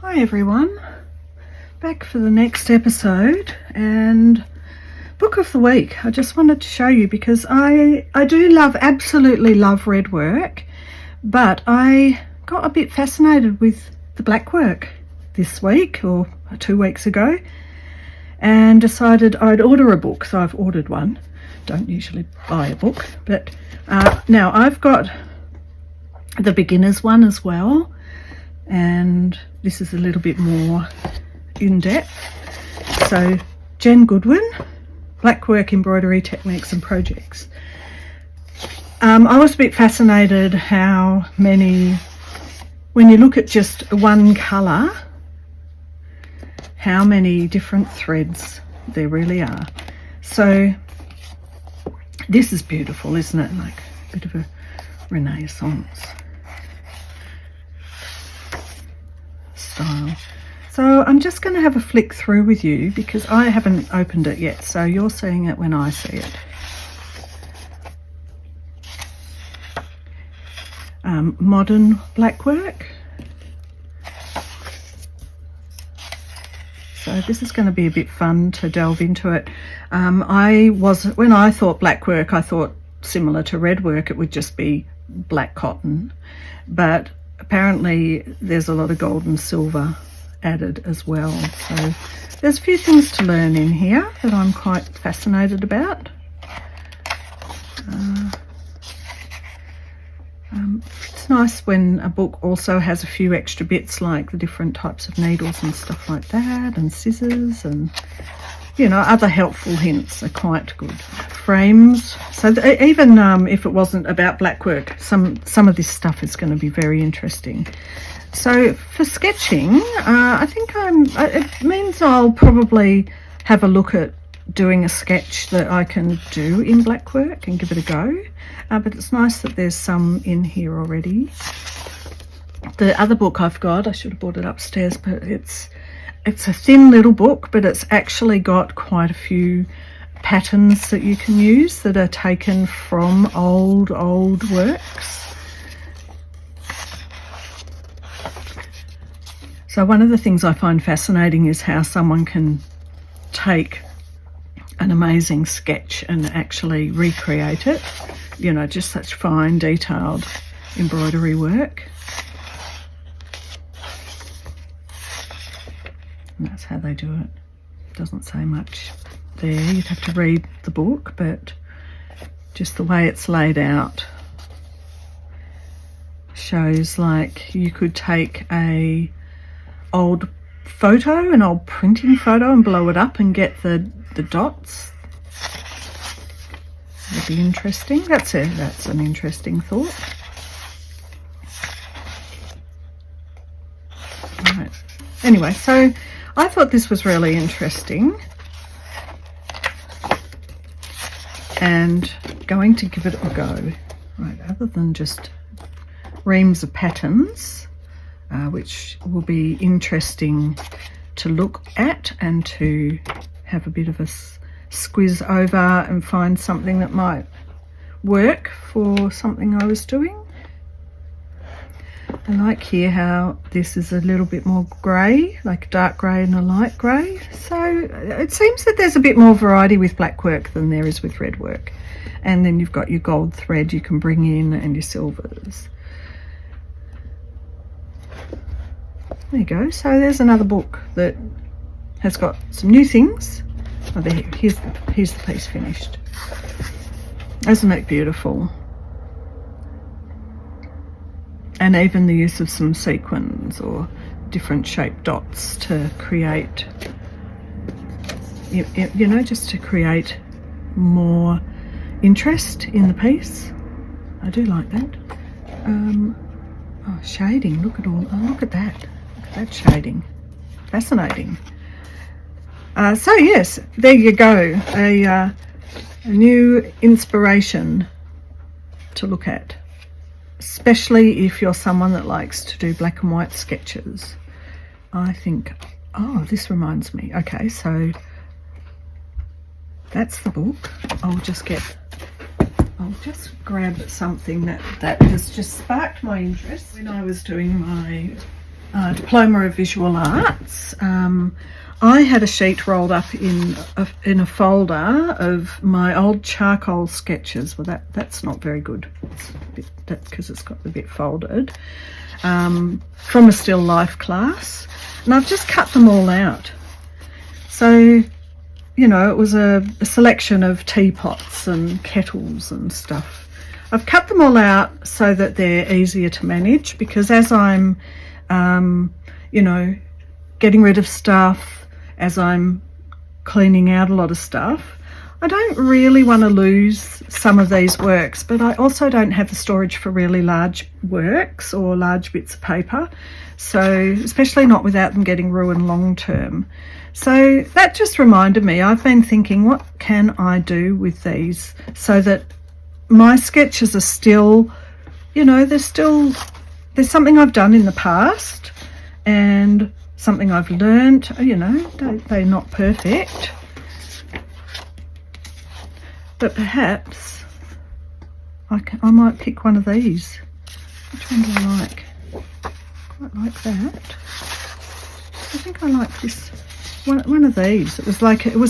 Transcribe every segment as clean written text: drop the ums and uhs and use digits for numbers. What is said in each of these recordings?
Hi everyone, back for the next episode and book of the week. I just wanted to show you because I do absolutely love red work, but I got a bit fascinated with the Blackwork this week or 2 weeks ago and decided I'd order a book. So I've ordered one. Don't usually buy a book, but now I've got the beginner's one as well, and this is a little bit more in-depth. So Jen Goodwin, Blackwork, Embroidery Techniques and Projects. I was a bit fascinated how many, when you look at just one colour, how many different threads there really are. So this is beautiful, isn't it? Like a bit of a Renaissance style. So I'm just going to have a flick through with you because I haven't opened it yet, so you're seeing it when I see it. Modern Blackwork. So this is going to be a bit fun to delve into it. When I thought Blackwork, I thought similar to red work, it would just be black cotton, but apparently there's a lot of gold and silver added as well. So there's a few things to learn in here that I'm quite fascinated about. It's nice when a book also has a few extra bits like the different types of needles and stuff like that, and scissors, and you know, other helpful hints are quite good. Frames. So even if it wasn't about Blackwork, some of this stuff is going to be very interesting. So for sketching, I think it means I'll probably have a look at doing a sketch that I can do in Blackwork and give it a go. But it's nice that there's some in here already. The other book I've got, I should have brought it upstairs, but it's a thin little book, but it's actually got quite a few patterns that you can use that are taken from old works. So one of the things I find fascinating is how someone can take an amazing sketch and actually recreate it. You know, just such fine, detailed embroidery work. And that's how they do it. Doesn't say much there. You'd have to read the book, but just the way it's laid out shows like you could take an old photo, an old printing photo, and blow it up and get the dots. That'd be interesting. That's an interesting thought. Right. Anyway, so I thought this was really interesting and going to give it a go. Right, other than just reams of patterns, which will be interesting to look at and to have a bit of a squiz over and find something that might work for something I was doing. I like here how this is a little bit more grey, like a dark grey and a light grey. So it seems that there's a bit more variety with Blackwork than there is with red work. And then you've got your gold thread you can bring in and your silvers. There you go. So there's another book that has got some new things. Oh, there, here's the piece finished. Isn't it beautiful? And even the use of some sequins or different shaped dots to create, you know, just to create more interest in the piece. I do like that. Oh, shading, look at all, oh, look at that shading. Fascinating. So yes, there you go, a new inspiration to look at, especially if you're someone that likes to do black and white sketches. I think, oh, this reminds me. Okay, so that's the book. I'll just grab something that has just sparked my interest when I was doing my Diploma of Visual Arts. I had a sheet rolled up in a folder of my old charcoal sketches. Well, that's not very good. That's because it's got a bit folded. From a still life class, and I've just cut them all out. So, you know, it was a selection of teapots and kettles and stuff. I've cut them all out so that they're easier to manage, because as I'm, you know, getting rid of stuff, as I'm cleaning out a lot of stuff, I don't really want to lose some of these works, but I also don't have the storage for really large works or large bits of paper. So, especially not without them getting ruined long term. So that just reminded me, I've been thinking, what can I do with these so that my sketches are still, you know, there's something I've done in the past and something I've learned, you know, they're not perfect. But perhaps I might pick one of these. Which one do I like? Quite like that. I think I like this one of these. It was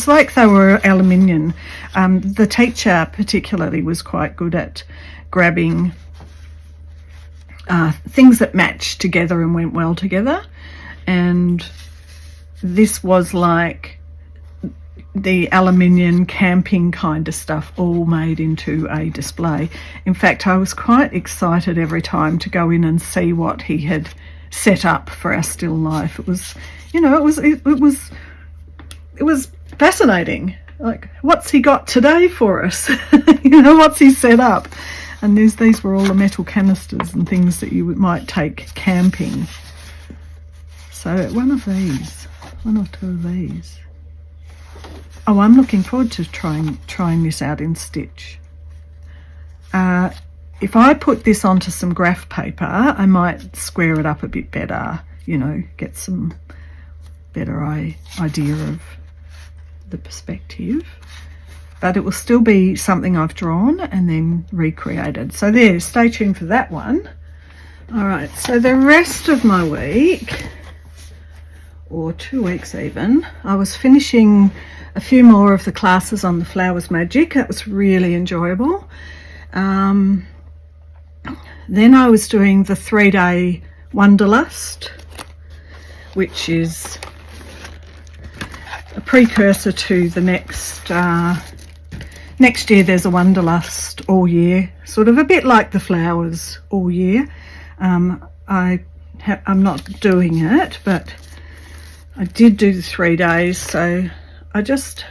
like they were aluminium. The teacher particularly was quite good at grabbing things that matched together and went well together. And this was like the aluminium camping kind of stuff, all made into a display. In fact, I was quite excited every time to go in and see what he had set up for our still life. It was, you know, it was fascinating. Like, what's he got today for us? You know, what's he set up? And these were all the metal canisters and things that you might take camping. So one of these, one or two of these. Oh, I'm looking forward to trying this out in stitch. If I put this onto some graph paper, I might square it up a bit better, you know, get some better idea of the perspective. But it will still be something I've drawn and then recreated. So there, stay tuned for that one. All right, so the rest of my week, or 2 weeks even, I was finishing a few more of the classes on the flowers magic. That was really enjoyable. Then I was doing the 3-day Wanderlust, which is a precursor to the next year. There's a Wanderlust all year, sort of a bit like the flowers all year. I'm not doing it, but I did do the 3 days, so I just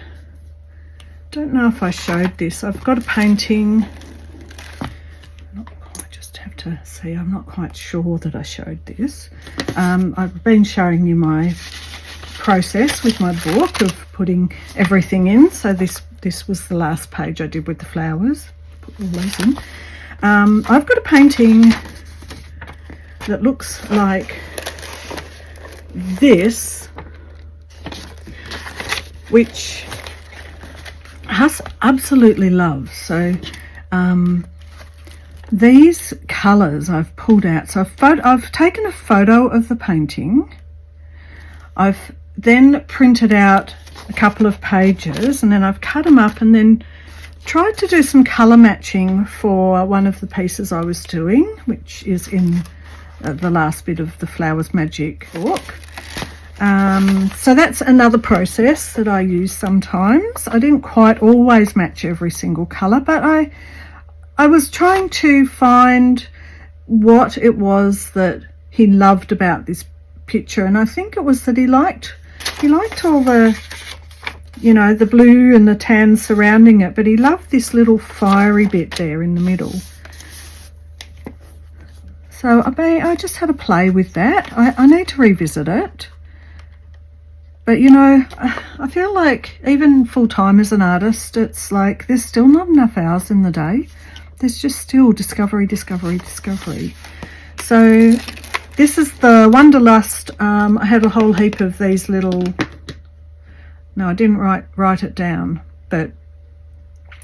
don't know if I showed this. I've got a painting. I just have to see. I'm not quite sure that I showed this. I've been showing you my process with my book of putting everything in. So this was the last page I did with the flowers. Put all those in. I've got a painting that looks like this, which Huss absolutely loves. So these colours I've pulled out. So I've taken a photo of the painting. I've then printed out a couple of pages, and then I've cut them up and then tried to do some colour matching for one of the pieces I was doing, which is in the last bit of the Flowers Magic book. So that's another process that I use sometimes. I didn't quite always match every single colour, but I was trying to find what it was that he loved about this picture, and I think it was that he liked all the, you know, the blue and the tan surrounding it, but he loved this little fiery bit there in the middle. So I just had a play with that. I need to revisit it. But, you know, I feel like even full-time as an artist, it's like there's still not enough hours in the day. There's just still discovery. So this is the Wanderlust. I had a whole heap of these little... No, I didn't write it down. But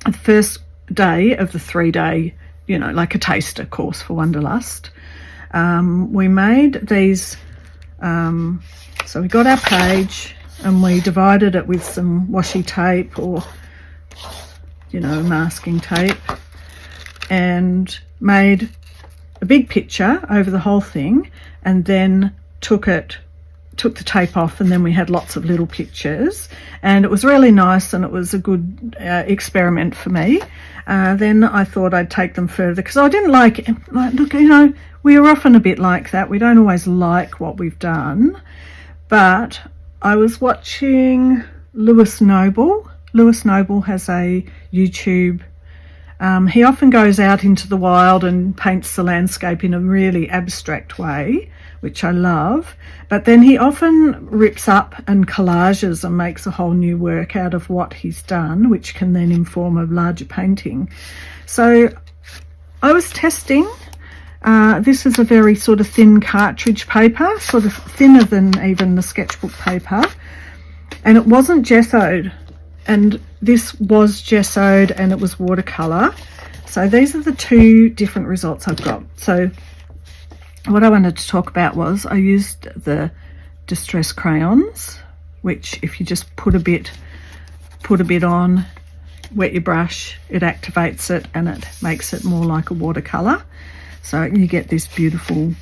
the first day of the 3-day, you know, like a taster course for Wanderlust, we made these So we got our page and we divided it with some washi tape or, you know, masking tape, and made a big picture over the whole thing, and then took the tape off, and then we had lots of little pictures, and it was really nice, and it was a good experiment for me. Then I thought I'd take them further, because I didn't like, look, you know, we are often a bit like that. We don't always like what we've done. But I was watching Lewis Noble. Lewis Noble has a YouTube. He often goes out into the wild and paints the landscape in a really abstract way, which I love. But then he often rips up and collages and makes a whole new work out of what he's done, which can then inform a larger painting. So I was testing. This is a very sort of thin cartridge paper, sort of thinner than even the sketchbook paper. And it wasn't gessoed. And this was gessoed and it was watercolour. So these are the two different results I've got. So what I wanted to talk about was I used the distress crayons, which if you just put a bit on, wet your brush, it activates it and it makes it more like a watercolour. So you get this beautiful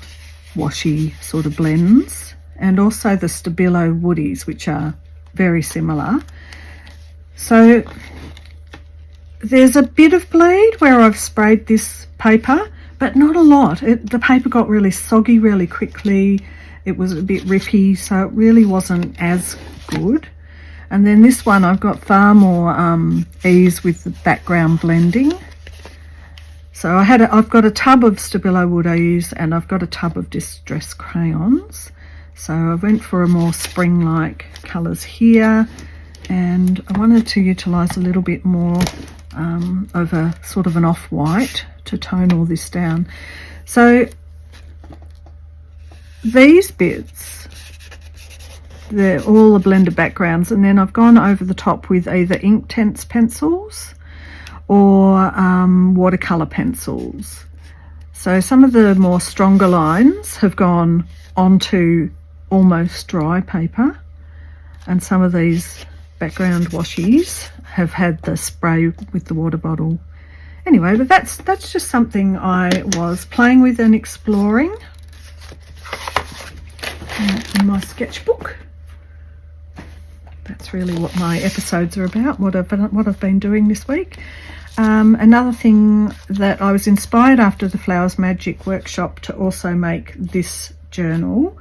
washy sort of blends, and also the Stabilo woodies, which are very similar. So there's a bit of bleed where I've sprayed this paper, but not a lot. The paper got really soggy really quickly. It was a bit rippy, so it really wasn't as good. And then this one, I've got far more ease with the background blending. So I've got a tub of Stabilo wood I use, and I've got a tub of distress crayons. So I went for a more spring-like colours here, and I wanted to utilise a little bit more of a sort of an off-white to tone all this down. So these bits, they're all the blended backgrounds, and then I've gone over the top with either Inktense pencils or watercolour pencils. So some of the more stronger lines have gone onto almost dry paper, and some of these background washies have had the spray with the water bottle. Anyway, but that's just something I was playing with and exploring in my sketchbook. That's really what my episodes are about, what I've been doing this week. Another thing that I was inspired after the Flowers Magic workshop to also make this journal,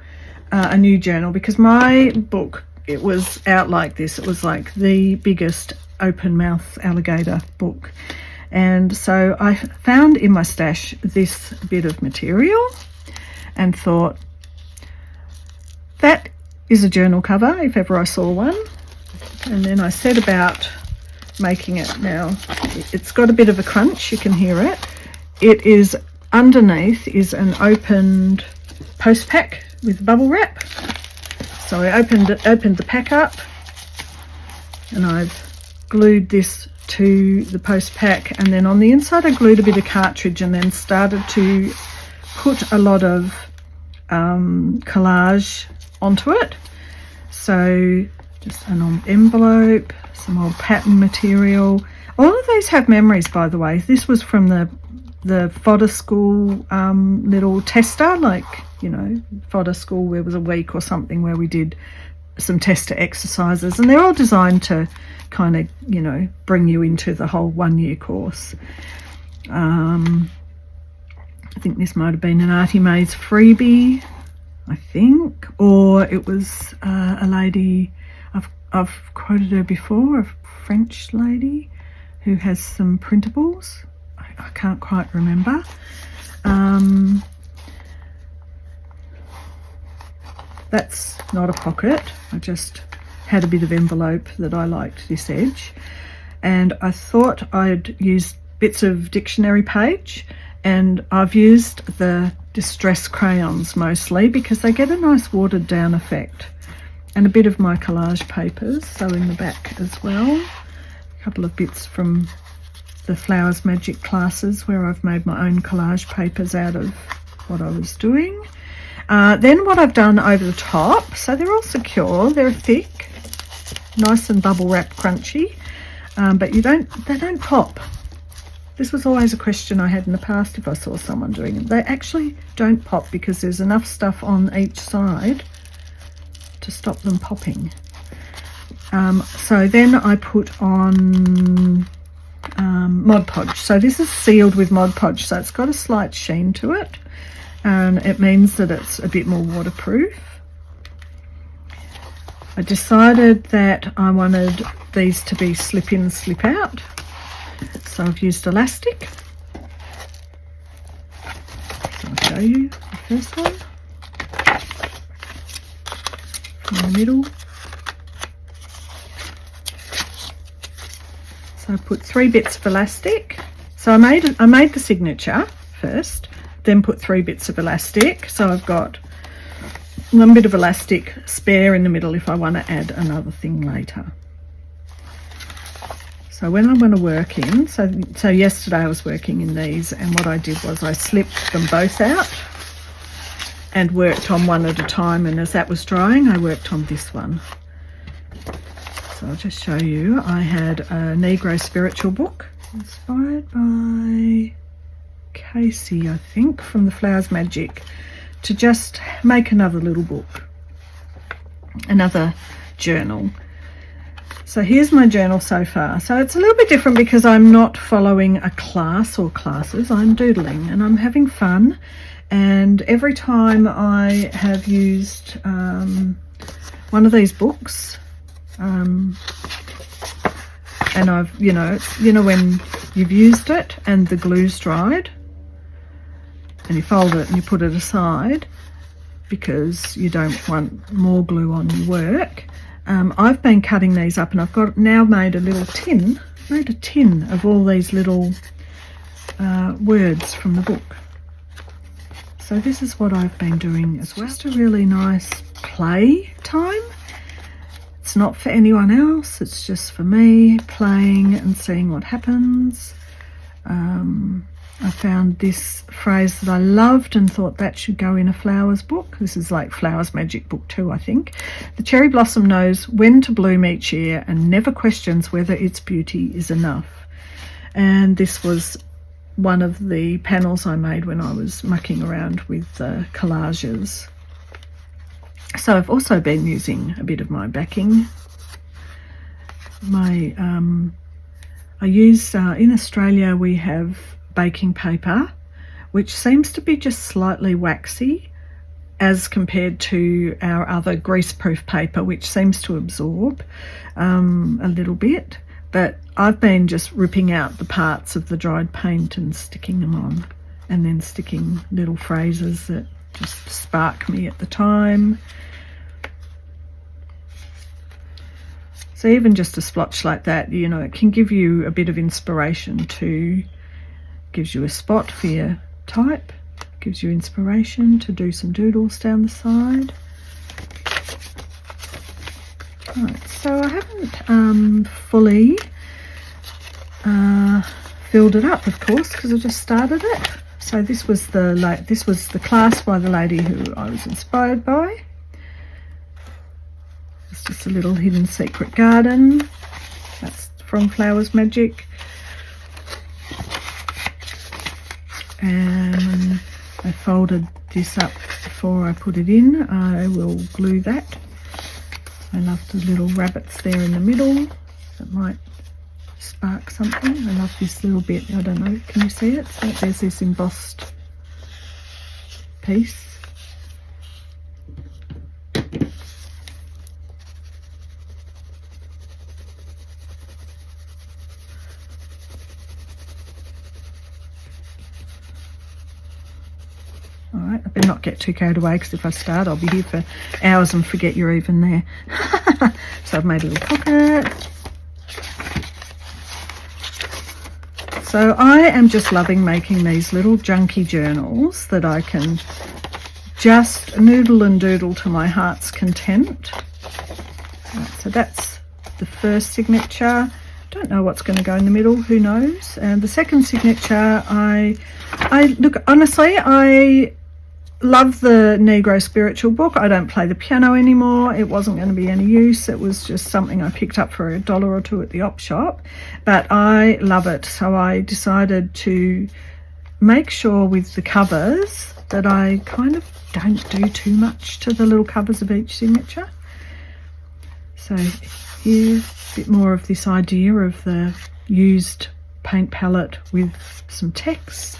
a new journal, because my book, it was out like this. It was like the biggest open mouth alligator book. And so I found in my stash this bit of material and thought, that is a journal cover if ever I saw one. And then I set about making it. Now it's got a bit of a crunch, you can hear it. It is underneath is an opened post pack with bubble wrap. So I opened the pack up, and I've glued this to the post pack, and then on the inside I glued a bit of cartridge, and then started to put a lot of collage onto it. So just an old envelope, some old pattern material. All of these have memories, by the way. This was from the fodder school little tester, like, you know, fodder school, there was a week or something where we did some tester exercises, and they're all designed to kind of, you know, bring you into the whole 1 year course. I think this might have been an Artie Mays freebie, I think, or it was a lady, I've quoted her before, a French lady who has some printables. I can't quite remember. That's not a pocket. I just had a bit of envelope that I liked this edge, and I thought I'd use bits of dictionary page, and I've used the distress crayons mostly because they get a nice watered down effect, and a bit of my collage papers, so in the back as well. A couple of bits from the Flowers Magic classes where I've made my own collage papers out of what I was doing. Then what I've done over the top, so they're all secure, they're thick, nice and bubble wrap crunchy, but they don't pop. This was always a question I had in the past if I saw someone doing it. They actually don't pop because there's enough stuff on each side to stop them popping. So then I put on Mod Podge. So this is sealed with Mod Podge, so it's got a slight sheen to it, and it means that it's a bit more waterproof. I decided that I wanted these to be slip in, slip out. So I've used elastic. So I'll show you the first one from the middle. So I put 3 bits of elastic. So I made the signature first, then put 3 bits of elastic. So I've got 1 bit of elastic spare in the middle if I want to add another thing later. So when I want to work in, so yesterday I was working in these, and what I did was I slipped them both out and worked on one at a time, and as that was drying I worked on this one. So I'll just show you. I had a Negro spiritual book inspired by Casey, I think, from the Flowers Magic, to just make another little book, another journal. So here's my journal so far. So it's a little bit different because I'm not following a class or classes. I'm doodling and I'm having fun. And every time I have used one of these books, and I've, when you've used it and the glue's dried, and you fold it and you put it aside because you don't want more glue on your work. I've been cutting these up, and I've now made a little tin, of all these little words from the book. So this is what I've been doing as well. Just a really nice play time. It's not for anyone else, it's just for me, playing and seeing what happens. I found this phrase that I loved and thought that should go in a flowers book. This is like Flowers Magic book 2, I think. The cherry blossom knows when to bloom each year and never questions whether its beauty is enough. And this was one of the panels I made when I was mucking around with collages. So I've also been using a bit of my backing. I use, in Australia we have baking paper, which seems to be just slightly waxy as compared to our other greaseproof paper, which seems to absorb a little bit. But I've been just ripping out the parts of the dried paint and sticking them on, and then sticking little phrases that just spark me at the time. So even just a splotch like that, it can give you a bit of inspiration too. Gives you a spot for your type, gives you inspiration to do some doodles down the side. Right, so I haven't fully filled it up, of course, because I just started it. So this was the class by the lady who I was inspired by. It's just a little hidden secret garden. That's from Flowers Magic. And I folded this up before I put it in. I will glue that. I love the little rabbits there in the middle. That might spark something. I love this little bit. I don't know, can you see it? So there's this embossed piece. Alright, I better not get too carried away, because if I start I'll be here for hours and forget you're even there. So I've made a little pocket. So I am just loving making these little junky journals that I can just noodle and doodle to my heart's content. Right, so that's the first signature. Don't know what's going to go in the middle, who knows. And the second signature, I look, honestly, love the Negro spiritual book. I don't play the piano anymore. It wasn't going to be any use. It was just something I picked up for $1 or $2 at the op shop, but I love it. So I decided to make sure with the covers that I kind of don't do too much to the little covers of each signature. So here, a bit more of this idea of the used paint palette with some text.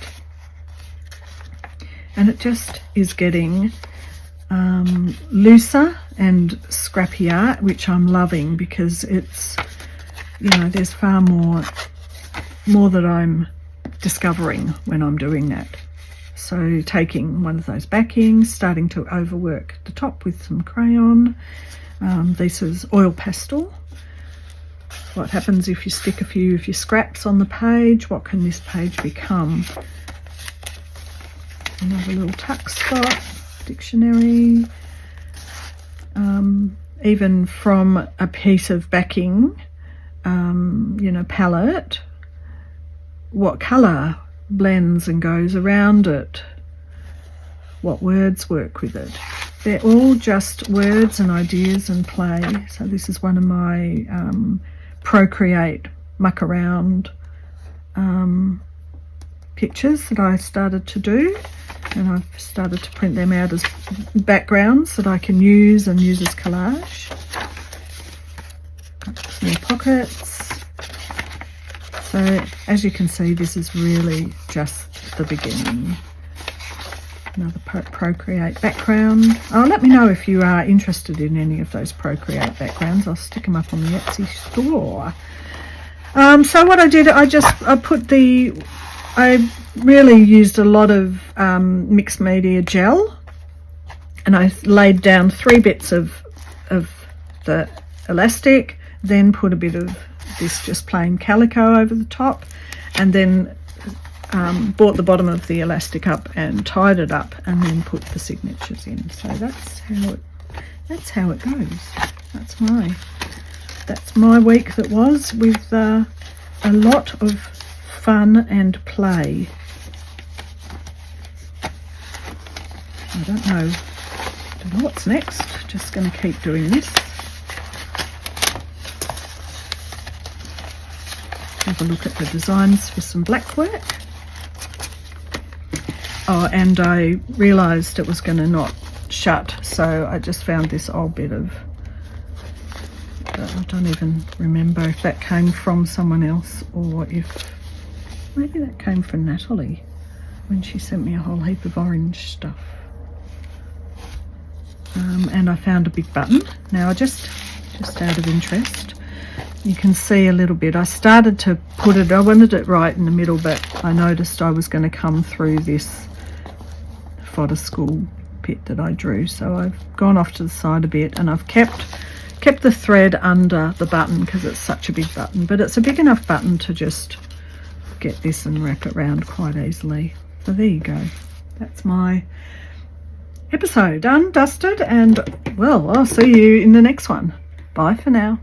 And it just is getting looser and scrappier, which I'm loving, because it's, you know, there's far more that I'm discovering when I'm doing that. So taking one of those backings, starting to overwork the top with some crayon. This is oil pastel. What happens if you stick a few of your scraps on the page? What can this page become? Another little tuck spot, dictionary, even from a piece of backing, you know, palette, what colour blends and goes around it, what words work with it. They're all just words and ideas and play. So this is one of my Procreate muck around pictures that I started to do. And I've started to print them out as backgrounds that I can use and use as collage. Got small pockets. So as you can see, this is really just the beginning. Another Procreate background. Oh, let me know if you are interested in any of those Procreate backgrounds. I'll stick them up on the Etsy store. So what I did, I really used a lot of mixed media gel, and I laid down 3 bits of the elastic, then put a bit of this just plain calico over the top, and then brought the bottom of the elastic up and tied it up, and then put the signatures in. So that's how it goes. That's my week that was, with a lot of fun and play. I don't know what's next. Just going to keep doing this. Have a look at the designs for some Blackwork. Oh, and I realised it was going to not shut, so I just found this old bit of, I don't even remember if that came from someone else or if, maybe that came from Natalie when she sent me a whole heap of orange stuff. And I found a big button. Now, just out of interest, you can see a little bit. I started to put it, I wanted it right in the middle, but I noticed I was going to come through this fodder school bit that I drew. So I've gone off to the side a bit, and I've kept the thread under the button because it's such a big button. But it's a big enough button to just get this and wrap it around quite easily. So there you go. That's my episode done, dusted, and well, I'll see you in the next one. Bye for now.